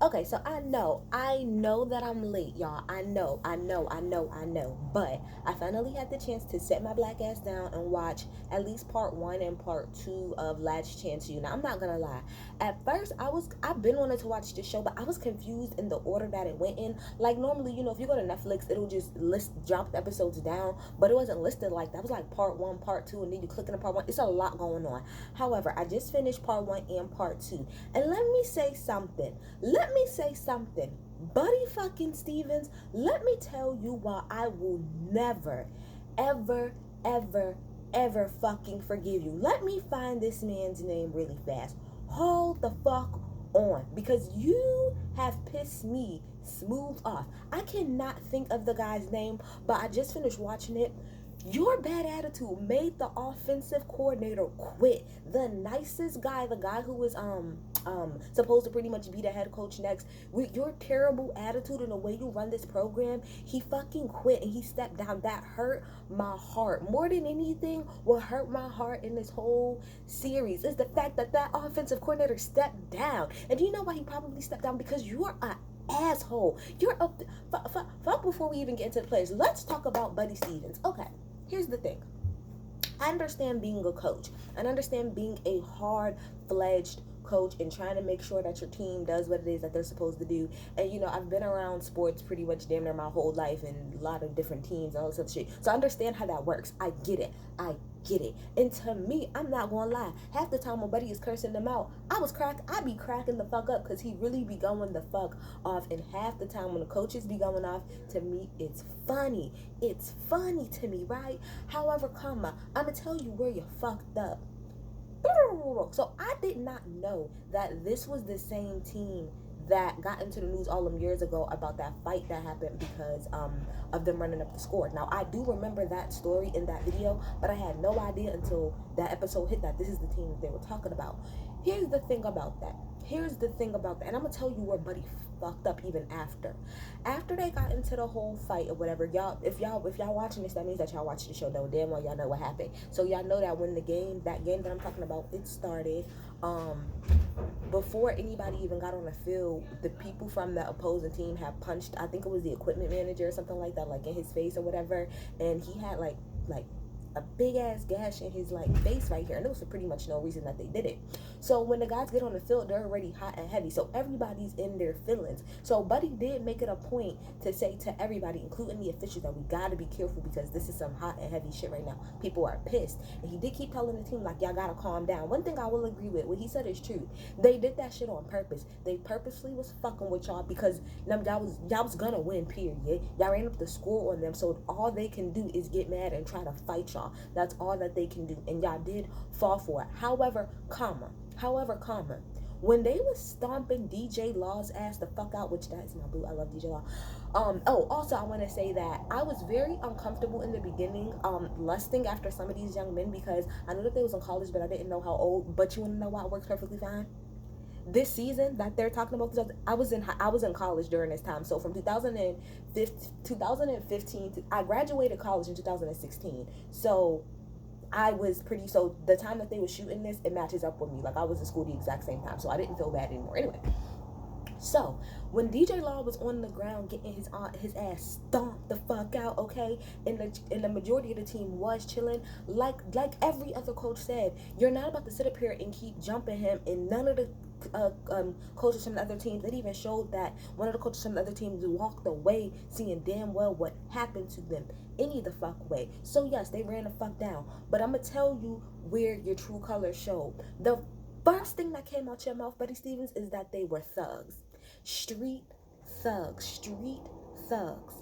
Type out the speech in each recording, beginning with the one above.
Okay, so I know that I'm late, y'all. I know. But I finally had the chance to set my black ass down and watch at least part one and part two of Last Chance U. Now, I'm not gonna lie. At first, I've been wanting to watch this show, but I was confused in the order that it went in. Like normally, if you go to Netflix, it'll just drop the episodes down, but it wasn't listed like that. It was like part one, part two, and then you click into part one. It's a lot going on. However, I just finished part one and part two, and let me say something. Buddy fucking Stevens, let me tell you why I will never, ever, ever, ever fucking forgive you. Let me find this man's name really fast. Hold the fuck on. Because you have pissed me smooth off. I cannot think of the guy's name, but I just finished watching it. Your bad attitude made the offensive coordinator quit. The nicest guy, the guy who was supposed to pretty much be the head coach next, with your terrible attitude and the way you run this program, he fucking quit and he stepped down. That hurt my heart more than anything. What hurt my heart in this whole series is the fact that that offensive coordinator stepped down. And do you know why he probably stepped down? Because you're a asshole. You're a fuck. Before we even get into the players, let's talk about Buddy Stevens. Okay, here's the thing. I understand being a coach. I understand being a hard-fledged coach and trying to make sure that your team does what it is that they're supposed to do. And I've been around sports pretty much damn near my whole life and a lot of different teams and all this other shit. So I understand how that works. I get it. I get it. And to me, I'm not gonna lie. Half the time when Buddy is cursing them out, I be cracking the fuck up because he really be going the fuck off. And half the time when the coaches be going off, to me, it's funny. It's funny to me, right? However, I'ma tell you where you fucked up. So I did not know that this was the same team that got into the news all them years ago about that fight that happened because of them running up the score. Now I do remember that story in that video, but I had no idea until that episode hit that this is the team that they were talking about. Here's the thing about that. Here's the thing about that, and I'm gonna tell you where Buddy fucked up even after they got into the whole fight or whatever. If y'all watching this, that means that y'all watching the show though. Damn well y'all know what happened. So y'all know that when that game that I'm talking about, it started, before anybody even got on the field, the people from the opposing team had punched, I think it was the equipment manager or something like that, like in his face or whatever, and he had like a big ass gash in his face right here, and it was for pretty much no reason that they did it. So when the guys get on the field, they're already hot and heavy, so everybody's in their feelings. So Buddy did make it a point to say to everybody, including the officials, that we gotta be careful because this is some hot and heavy shit right now. People are pissed, and he did keep telling the team like, y'all gotta calm down. One thing I will agree with, what he said is true. They did that shit on purpose. They purposely was fucking with y'all because y'all was gonna win, period. Y'all ran up the score on them, so all they can do is get mad and try to fight y'all. That's all that they can do, and y'all did fall for it. However, when they was stomping DJ Law's ass the fuck out, which that's my boo, I love DJ Law. Also I want to say that I was very uncomfortable in the beginning, lusting after some of these young men because I knew that they was in college, but I didn't know how old. But you want to know why it works perfectly fine? This season that they're talking about, I was in college during this time. So from 2015 to, I graduated college in 2016. So so the time that they were shooting this, it matches up with me. Like I was in school the exact same time, so I didn't feel bad anymore. Anyway, so when DJ Law was on the ground getting his ass stomped the fuck out, okay, and the majority of the team was chilling, like every other coach said, you're not about to sit up here and keep jumping him. And none of the coaches from the other teams, it even showed that one of the coaches from the other teams walked away seeing damn well what happened to them any the fuck way. So yes, they ran the fuck down, but I'm gonna tell you where your true colors showed. The first thing that came out your mouth, Buddy Stevens, is that they were thugs. Street street thugs.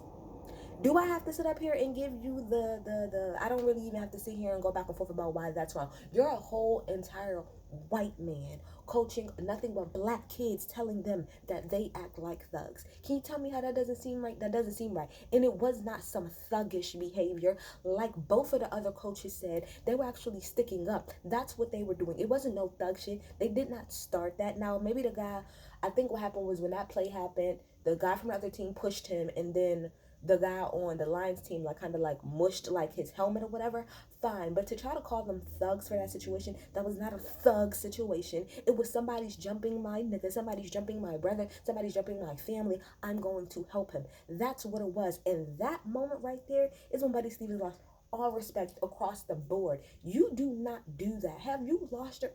Do I have to sit up here and give you the I don't really even have to sit here and go back and forth about why that's wrong. You're a whole entire white man coaching nothing but black kids, telling them that they act like thugs. Can you tell me how that doesn't seem right? That doesn't seem right. And it was not some thuggish behavior. Like both of the other coaches said, they were actually sticking up. That's what they were doing. It wasn't no thug shit. They did not start that. Now maybe the guy, I think what happened was when that play happened, the guy from the other team pushed him, and then the guy on the Lions team like kind of like mushed like his helmet or whatever, fine. But to try to call them thugs for that situation, that was not a thug situation. It was somebody's jumping my nigga, somebody's jumping my brother, somebody's jumping my family. I'm going to help him. That's what it was. And that moment right there is when Buddy Stevens lost all respect across the board. You do not do that. Have you lost your...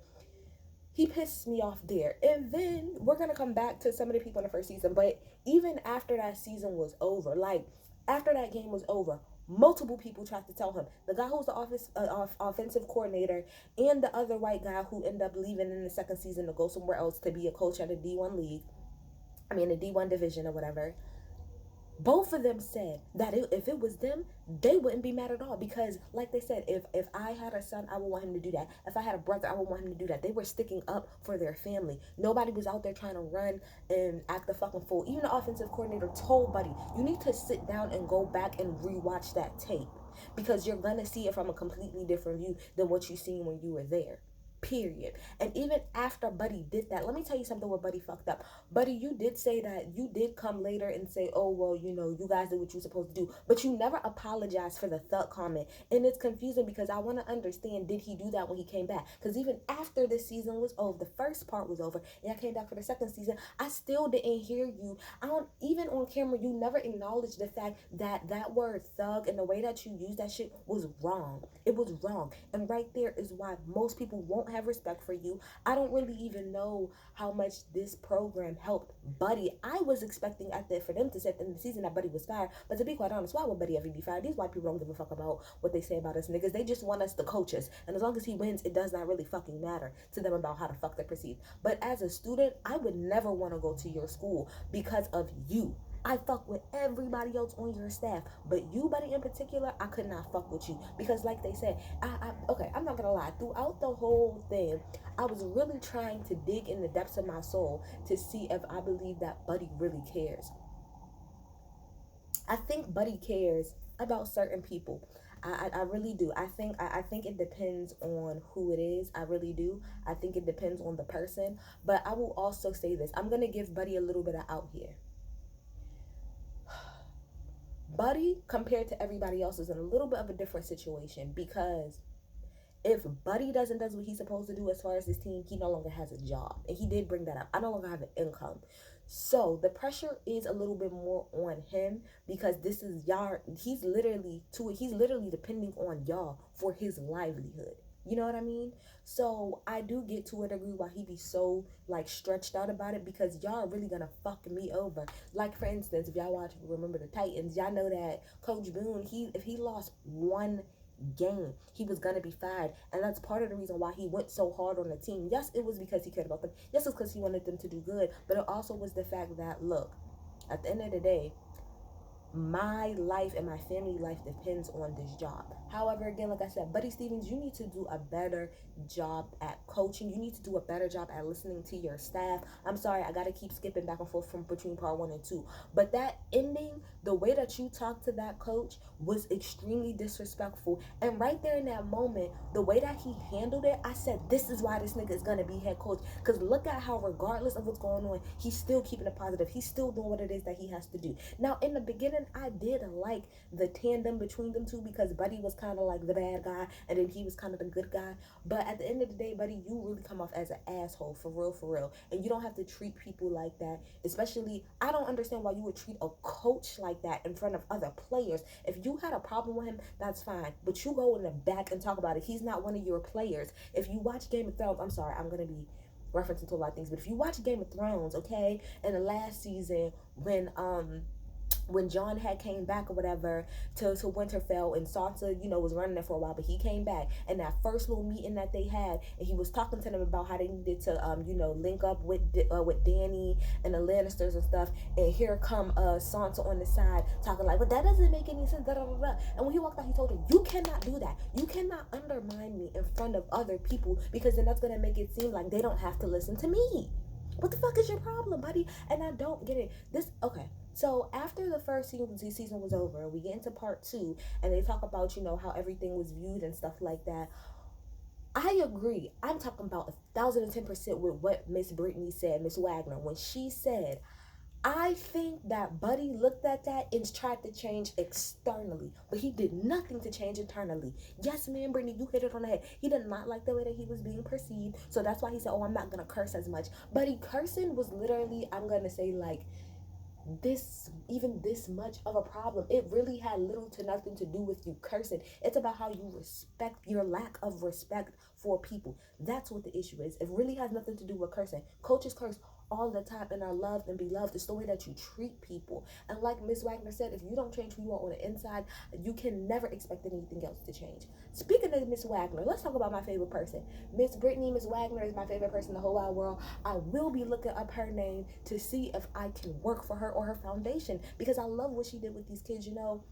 He pissed me off there. And then we're gonna come back to some of the people in the first season, but even after that season was over, like after that game was over, multiple people tried to tell him, the guy who's the offensive coordinator and the other white guy who ended up leaving in the second season to go somewhere else to be a coach at a D1 league, the D1 division or whatever. Both of them said that if it was them, they wouldn't be mad at all, because like they said, if I had a son, I would want him to do that. If I had a brother, I would want him to do that. They were sticking up for their family. Nobody was out there trying to run and act a fucking fool. Even the offensive coordinator told Buddy, you need to sit down and go back and rewatch that tape, because you're gonna see it from a completely different view than what you seen when you were there. Period. And even after Buddy did that, let me tell you something where Buddy fucked up. Buddy, you did say that you did come later and say, oh, well, you guys did what you were supposed to do. But you never apologized for the thug comment. And it's confusing because I want to understand, did he do that when he came back? Because even after the season was over, the first part was over, and I came back for the second season, I still didn't hear you. Even on camera, you never acknowledged the fact that that word thug and the way that you used that shit was wrong. It was wrong. And right there is why most people won't have respect for you. I don't really even know how much this program helped Buddy. I was expecting for them to say at the end of the season that Buddy was fired, but to be quite honest, why would Buddy ever be fired? These white people don't give a fuck about what they say about us niggas. They just want us to coach us, and as long as he wins, it does not really fucking matter to them about how the fuck they're perceived. But as a student, I would never want to go to your school because of you. I fuck with everybody else on your staff, but you, Buddy, in particular, I could not fuck with you, because like they said, okay, I'm not gonna lie, throughout the whole thing, I was really trying to dig in the depths of my soul to see if I believe that Buddy really cares. I think Buddy cares about certain people. I really do. I think it depends on who it is. I really do. I think it depends on the person. But I will also say this. I'm gonna give Buddy a little bit of out here. Buddy, compared to everybody else, is in a little bit of a different situation, because if Buddy does what he's supposed to do as far as his team, he no longer has a job. And he did bring that up. I no longer have an income. So the pressure is a little bit more on him, because this is y'all. He's literally depending on y'all for his livelihood. You know what I mean? So I do get to a degree why he be so like stretched out about it, because y'all are really gonna fuck me over. Like for instance, if y'all remember the Titans, y'all know that Coach Boone, if he lost one game, he was gonna be fired, and that's part of the reason why he went so hard on the team. Yes, it was because he cared about them. Yes, it's because he wanted them to do good, but it also was the fact that, look, at the end of the day, my life and my family life depends on this job. However, again, like I said, Buddy Stevens, you need to do a better job at coaching. You need to do a better job at listening to your staff. I'm sorry, I gotta keep skipping back and forth from between part 1 and 2. But that ending, the way that you talked to that coach was extremely disrespectful. And right there in that moment, the way that he handled it, I said, this is why this nigga is gonna be head coach. Because look at how, regardless of what's going on, he's still keeping it positive. He's still doing what it is that he has to do. Now, in the beginning, I did like the tandem between them two, because Buddy was kind of like the bad guy, and then he was kind of the good guy. But at the end of the day, Buddy, you really come off as an asshole, for real. And you don't have to treat people like that. Especially, I don't understand why you would treat a coach like that in front of other players. If you had a problem with him, that's fine. But you go in the back and talk about it. He's not one of your players. If you watch Game of Thrones, I'm sorry, I'm going to be referencing to a lot of things, but if you watch Game of Thrones, okay, in the last season, when Jon had came back or whatever to Winterfell, and Sansa, was running there for a while, but he came back, and that first little meeting that they had, and he was talking to them about how they needed to, link up with Dany and the Lannisters and stuff, and here come Sansa on the side talking like, but that doesn't make any sense, da da da da. And when he walked out, he told her, you cannot do that. You cannot undermine me in front of other people, because then that's gonna make it seem like they don't have to listen to me. What the fuck is your problem, buddy? And I don't get it. Okay. So after the first season was over, we get into part 2, and they talk about, how everything was viewed and stuff like that. I agree. I'm talking about 1,010% with what Miss Brittany said, Miss Wagner, when she said, I think that Buddy looked at that and tried to change externally, but he did nothing to change internally. Yes, man, Brittany, you hit it on the head. He did not like the way that he was being perceived, so that's why he said, "Oh, I'm not gonna curse as much." Buddy cursing was literally, I'm gonna say, like, this much of a problem. It really had little to nothing to do with you cursing. It's about how you respect, your lack of respect for people. That's what the issue is. It really has nothing to do with cursing. Coaches curse all the time and are loved and beloved. It's the way that you treat people. And like Miss Wagner said, if you don't change who you are on the inside, you can never expect anything else to change. Speaking of Miss Wagner, let's talk about my favorite person. Miss Brittany. Miss Wagner is my favorite person in the whole wide world. I will be looking up her name to see if I can work for her or her foundation, because I love what she did with these kids. You know,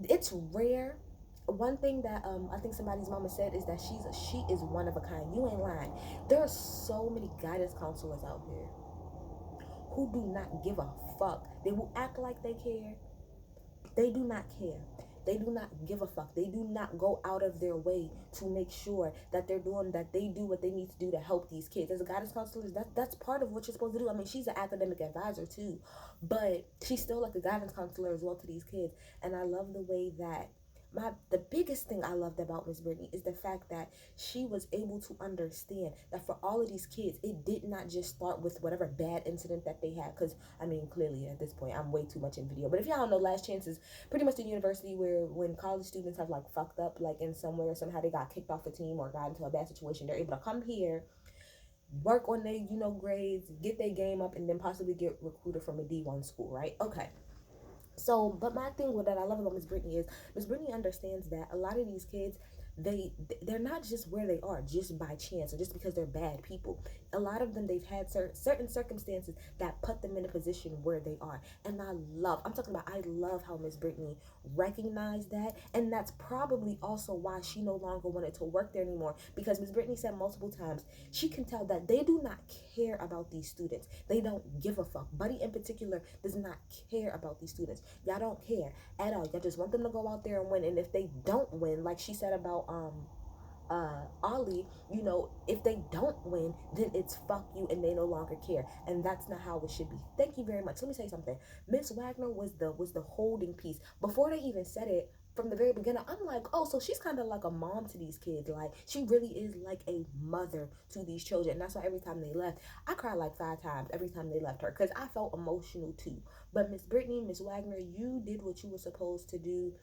it's rare. One thing that I think somebody's mama said is that she is one of a kind. You ain't lying. There are so many guidance counselors out here who do not give a fuck. They will act like they care. They do not care. They do not give a fuck. They do not go out of their way to make sure that they do what they need to do to help these kids. As a guidance counselor, that's part of what you're supposed to do. I mean, she's an academic advisor too, but she's still like a guidance counselor as well to these kids. And I love the way that the biggest thing I loved about Miss Brittany is the fact that she was able to understand that for all of these kids, it did not just start with whatever bad incident that they had. Because I mean, clearly at this point, I'm way too much in video. But if y'all don't know, Last Chance is pretty much the university where when college students have like fucked up, like in some way or somehow they got kicked off a team or got into a bad situation, they're able to come here, work on their grades, get their game up, and then possibly get recruited from a D1 school, right? Okay. So, but my thing with that I love about Miss Brittany is Miss Brittany understands that a lot of these kids, they're not just where they are just by chance or just because they're bad people. A lot of them, they've had certain circumstances that put them in a position where they are. And I love how Miss Brittany recognized that, and that's probably also why she no longer wanted to work there anymore, because Miss Brittany said multiple times she can tell that they do not care about these students. They don't give a fuck. Buddy in particular does not care about these students. Y'all don't care at all. Y'all just want them to go out there and win. And if they don't win, like she said about Ollie, if they don't win, then it's fuck you and they no longer care. And that's not how it should be. Thank you very much. Let me say something. Miss Wagner was the holding piece. Before they even said it, from the very beginning, I'm like, oh, so she's kind of like a mom to these kids. Like, she really is like a mother to these children. And that's why every time they left, I cried like 5 times every time they left her, because I felt emotional too. But Miss Brittany, Miss Wagner, you did what you were supposed to do.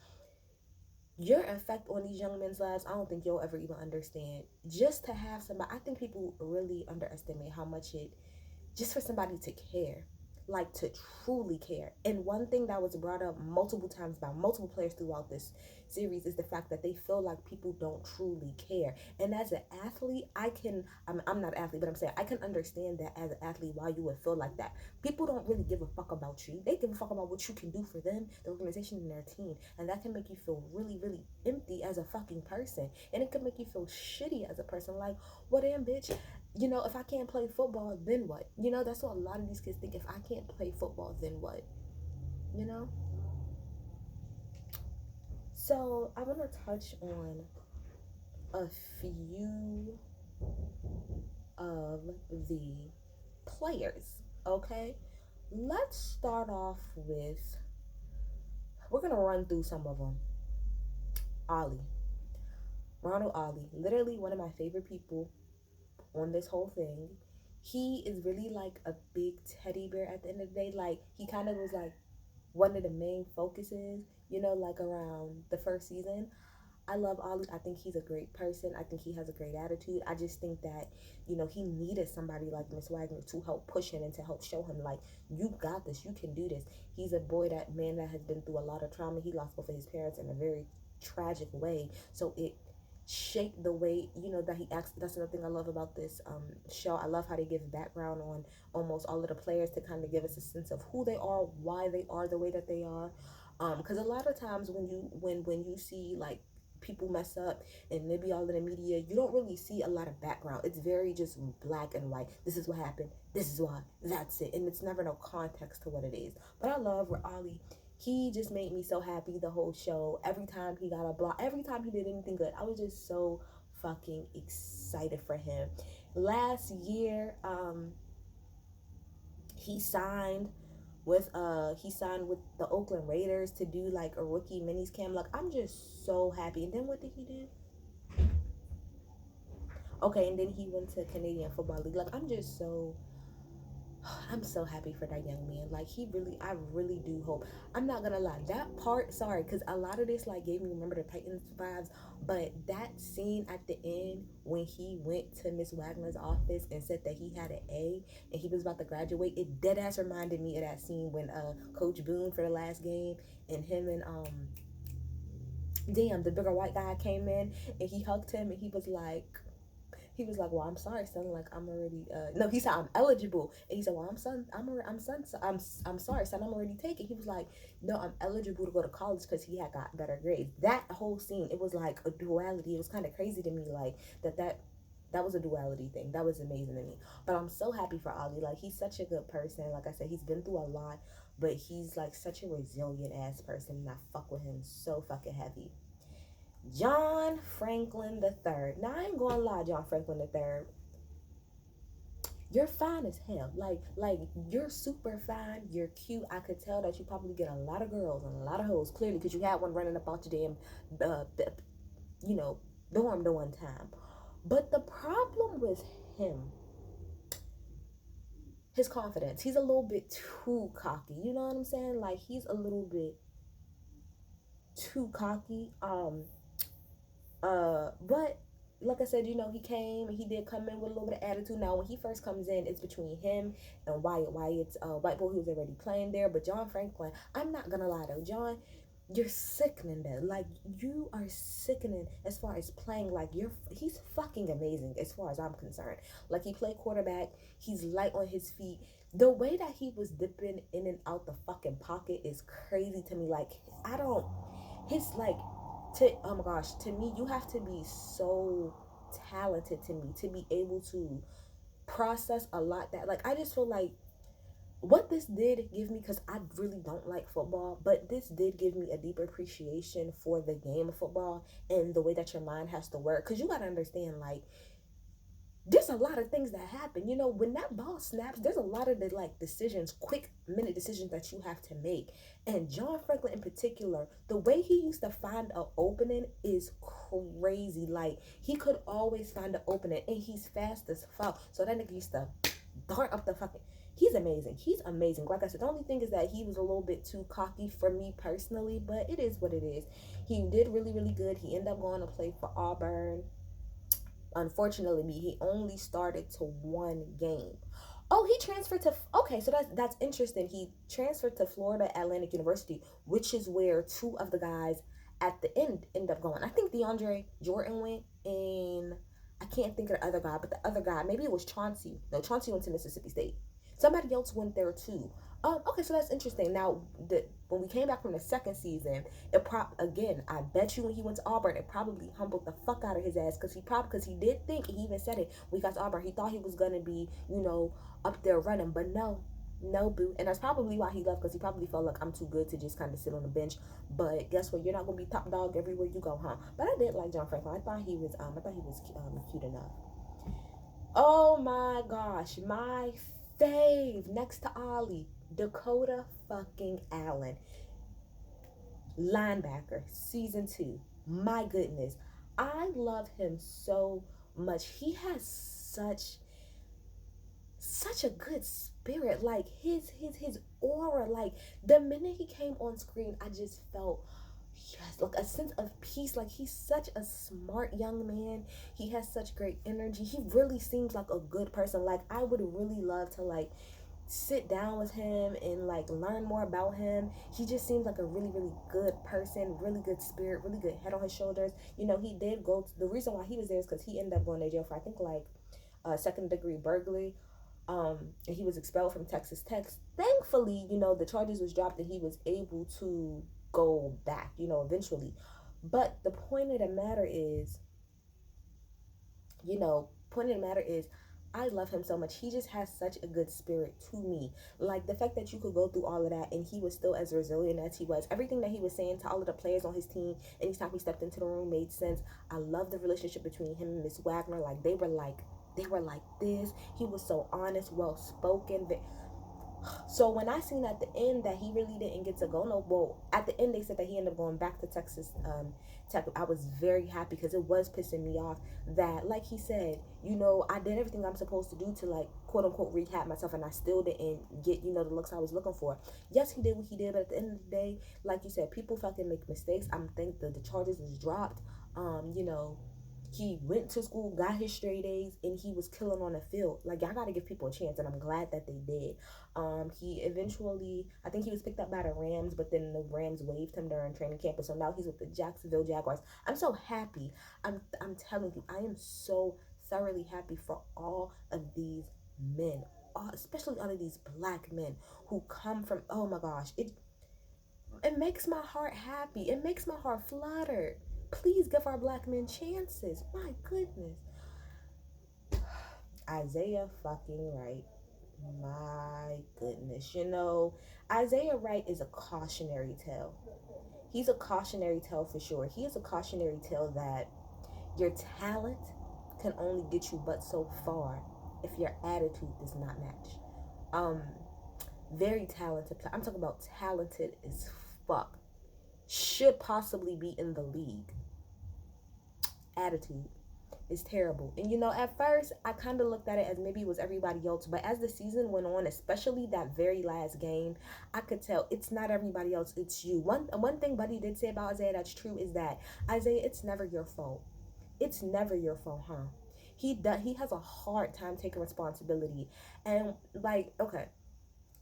Your effect on these young men's lives, I don't think you'll ever even understand. Just to have somebody, I think people really underestimate how much it, just for somebody to care, like to truly care. And one thing that was brought up multiple times by multiple players throughout this series is the fact that they feel like people don't truly care. And as an athlete, I'm not an athlete, but I'm saying I can understand that as an athlete why you would feel like that. People don't really give a fuck about you. They give a fuck about what you can do for them, the organization, and their team. And that can make you feel really, really empty as a fucking person. And it can make you feel shitty as a person. Like, well, damn, bitch, if I can't play football, then what? That's what a lot of these kids think. If I can't play football, then what? You know? So I want to touch on a few of the players, okay? Let's start off with, we're going to run through some of them. Ollie. Ronald Ollie. Literally one of my favorite people on this whole thing. He is really like a big teddy bear at the end of the day. Like, he kind of was like one of the main focuses, like around the first season. I love Ollie. I think he's a great person. I think he has a great attitude. I just think that, he needed somebody like Miss Wagner to help push him and to help show him, like, you got this. You can do this. He's a man that has been through a lot of trauma. He lost both of his parents in a very tragic way. So it shaped the way, that he acts. That's another thing I love about this show. I love how they give background on almost all of the players to kind of give us a sense of who they are, why they are the way that they are. Because a lot of times when you see like people mess up and maybe all in the media, you don't really see a lot of background. It's very just black and white. This is what happened. This is why. That's it. And it's never no context to what it is. But I love where Ollie, he just made me so happy the whole show. Every time he got a block, every time he did anything good, I was just so fucking excited for him. Last year, He signed with the Oakland Raiders to do like a rookie minis camp. Like, I'm just so happy. And then what did he do? Okay, and then he went to Canadian Football League. Like, I'm so happy for that young man. Like, I really do hope. I'm not gonna lie, that part, sorry, because a lot of this like gave me Remember the Titans vibes. But that scene at the end when he went to Miss Wagner's office and said that he had an A and he was about to graduate, it dead ass reminded me of that scene when Coach Boone for the last game and him and the bigger white guy came in and he hugged him and he was like, well, I'm sorry, son. Like, I'm already. No, he said I'm eligible, and he said, well, I'm sorry, son. I'm already taken. He was like, no, I'm eligible to go to college because he had got better grades. That whole scene, it was like a duality. It was kind of crazy to me, like that was a duality thing. That was amazing to me. But I'm so happy for Ali. Like, he's such a good person. Like I said, he's been through a lot, but he's like such a resilient ass person, and I fuck with him so fucking heavy. John Franklin III. Now, I ain't gonna lie, John Franklin III, you're fine as hell. Like you're super fine. You're cute. I could tell that you probably get a lot of girls and a lot of hoes, clearly, because you had one running up out your damn, you know, dorm the one time. But the problem with him, his confidence. He's a little bit too cocky. You know what I'm saying? Like, he's a little bit too cocky. But like I said, he came and he did come in with a little bit of attitude. Now, when he first comes in, it's between him and Wyatt. Wyatt's white boy who was already playing there. But John Franklin, I'm not gonna lie though, John, you're sickening there. Like, you are sickening as far as playing. Like, he's fucking amazing as far as I'm concerned. Like, he played quarterback. He's light on his feet. The way that he was dipping in and out the fucking pocket is crazy to me. Like, I don't. His like oh my gosh, to me, you have to be so talented to me to be able to process a lot that, like, I just feel like what this did give me, because I really don't like football, but this did give me a deeper appreciation for the game of football and the way that your mind has to work. Because you got to understand, like, there's a lot of things that happen. When that ball snaps, there's a lot of the like decisions, quick minute decisions that you have to make. And John Franklin in particular, the way he used to find an opening is crazy. Like, he could always find an opening, and he's fast as fuck. So that nigga used to dart up the fucking. He's amazing. He's amazing. Like I said, the only thing is that he was a little bit too cocky for me personally, but it is what it is. He did really, really good. He ended up going to play for Auburn. Unfortunately, he only started to one game. Oh, he transferred to. Okay, so that's interesting. He transferred to Florida Atlantic University, which is where two of the guys at the end up going. I think DeAndre Jordan went, and I can't think of the other guy, but the other guy, maybe it was Chauncey. No, Chauncey went to Mississippi State. Somebody else went there too. Okay, so that's interesting. Now, when we came back from the second season, again, I bet you when he went to Auburn, it probably humbled the fuck out of his ass, because he did think, he even said it, when he got to Auburn, he thought he was gonna be, up there running, but no, boo. And that's probably why he left, because he probably felt like, I'm too good to just kind of sit on the bench. But guess what? You're not gonna be top dog everywhere you go, huh? But I did like John Franklin. I thought he was cute enough. Oh my gosh, my fave next to Ali, Dakota fucking Allen, linebacker, season 2. My goodness, I love him so much. He has such a good spirit. Like, his aura, like, the minute he came on screen, I just felt, yes, like a sense of peace. Like, he's such a smart young man. He has such great energy. He really seems like a good person. Like, I would really love to like sit down with him and like learn more about him. He just seems like a really, really good person, really good spirit, really good head on his shoulders. He did the reason why he was there is because he ended up going to jail for, I think, like second-degree burglary. And he was expelled from Texas Tech. Thankfully, the charges was dropped and he was able to go back, eventually. But the point of the matter is, I love him so much. He just has such a good spirit to me. Like, the fact that you could go through all of that and he was still as resilient as he was. Everything that he was saying to all of the players on his team, anytime he stepped into the room, made sense. I love the relationship between him and Miss Wagner. Like, they were like this. He was so honest, well spoken. So when I seen at the end that he really didn't get to go no, well, at the end they said that he ended up going back to Texas Tech. I was very happy because it was pissing me off that, like he said, I did everything I'm supposed to do to, like, quote unquote rehab myself, and I still didn't get the looks I was looking for. Yes, he did what he did, but at the end of the day, like you said, people fucking make mistakes. I think the charges was dropped. He went to school, got his straight A's, and he was killing on the field. Like, y'all gotta give people a chance, and I'm glad that they did. He eventually, I think he was picked up by the Rams, but then the Rams waived him during training camp, and so now he's with the Jacksonville Jaguars. I'm so happy. I'm telling you, I am so thoroughly happy for all of these men, especially all of these black men who come from. Oh my gosh, it makes my heart happy. It makes my heart flutter. Please give our black men chances. My goodness. Isaiah fucking Wright. My goodness. Isaiah Wright is a cautionary tale. He's a cautionary tale for sure. He is a cautionary tale that your talent can only get you but so far if your attitude does not match. Very talented. I'm talking about talented as fuck. Should possibly be in the league. Attitude is terrible. And at first I kind of looked at it as maybe it was everybody else, but as the season went on, especially that very last game, I could tell it's not everybody else, it's you. One thing Buddy did say about Isaiah that's true is that, Isaiah, it's never your fault. It's never your fault, huh? He has a hard time taking responsibility. And, like, okay,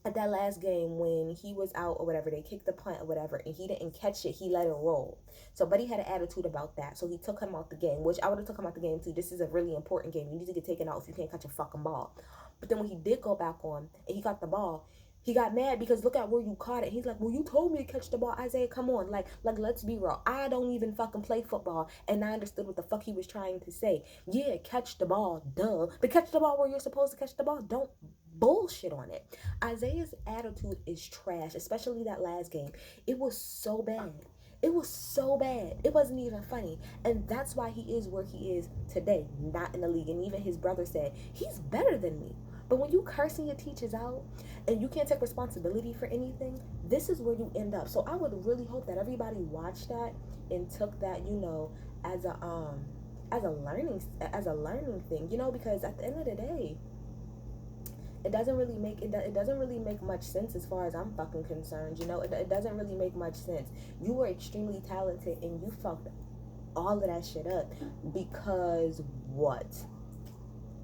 at that last game when he was out or whatever, they kicked the punt or whatever, and he didn't catch it, he let it roll. So Buddy had an attitude about that, so he took him out the game, which I would have took him out the game too. This is a really important game. You need to get taken out if you can't catch a fucking ball. But then when he did go back on and he got the ball, he got mad because look at where you caught it. He's like, well, you told me to catch the ball. Isaiah, come on. Like, let's be real. I don't even fucking play football, and I understood what the fuck he was trying to say. Yeah, catch the ball, duh. But catch the ball where you're supposed to catch the ball. Don't bullshit on it. Isaiah's attitude is trash, especially that last game. It was so bad. It was so bad. It wasn't even funny. And that's why he is where he is today, not in the league. And even his brother said, he's better than me. But when you cursing your teachers out and you can't take responsibility for anything, this is where you end up. So I would really hope that everybody watched that and took that, as a learning thing, because at the end of the day, it doesn't really make much sense as far as I'm fucking concerned. It doesn't really make much sense. You were extremely talented and you fucked all of that shit up because what?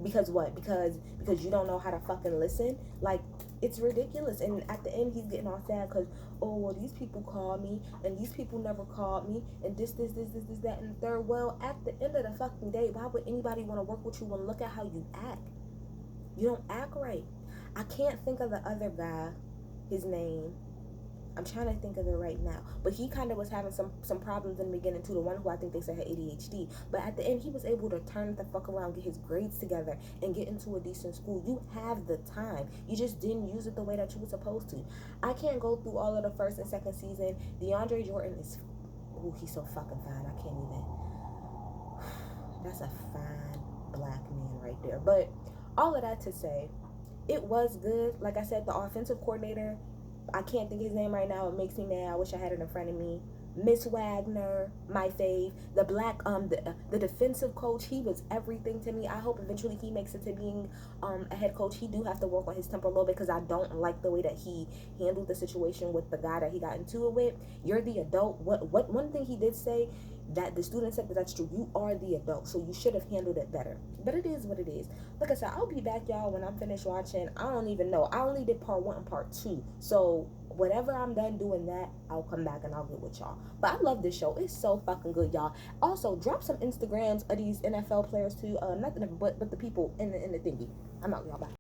Because what? Because you don't know how to fucking listen? Like, it's ridiculous. And at the end, he's getting all sad because, oh, well, these people called me and these people never called me and this, that, and the third. Well, at the end of the fucking day, why would anybody want to work with you when look at how you act? You don't act right. I can't think of the other guy, his name. I'm trying to think of it right now. But he kind of was having some problems in the beginning too. The one who I think they said had ADHD. But at the end, he was able to turn the fuck around, get his grades together, and get into a decent school. You have the time. You just didn't use it the way that you were supposed to. I can't go through all of the first and second season. DeAndre Jordan is... Oh, he's so fucking fine. I can't even... That's a fine black man right there. But all of that to say, it was good. Like I said, the offensive coordinator... I can't think of his name right now. It makes me mad. I wish I had it in front of me. Miss Wagner, my fave. The black, the defensive coach, he was everything to me. I hope eventually he makes it to being a head coach. He do have to work on his temper a little bit because I don't like the way that he handled the situation with the guy that he got into it with. You're the adult. What one thing he did say that the student said that's true. You are the adult, so you should have handled it better. But it is what it is. Like I said, I'll be back, y'all, when I'm finished watching. I don't even know. I only did part 1 and part 2. So whenever I'm done doing that, I'll come back and I'll get with y'all. But I love this show. It's so fucking good, y'all. Also, drop some Instagrams of these NFL players too. Nothing but the people in the thingy. I'm out, y'all. Bye.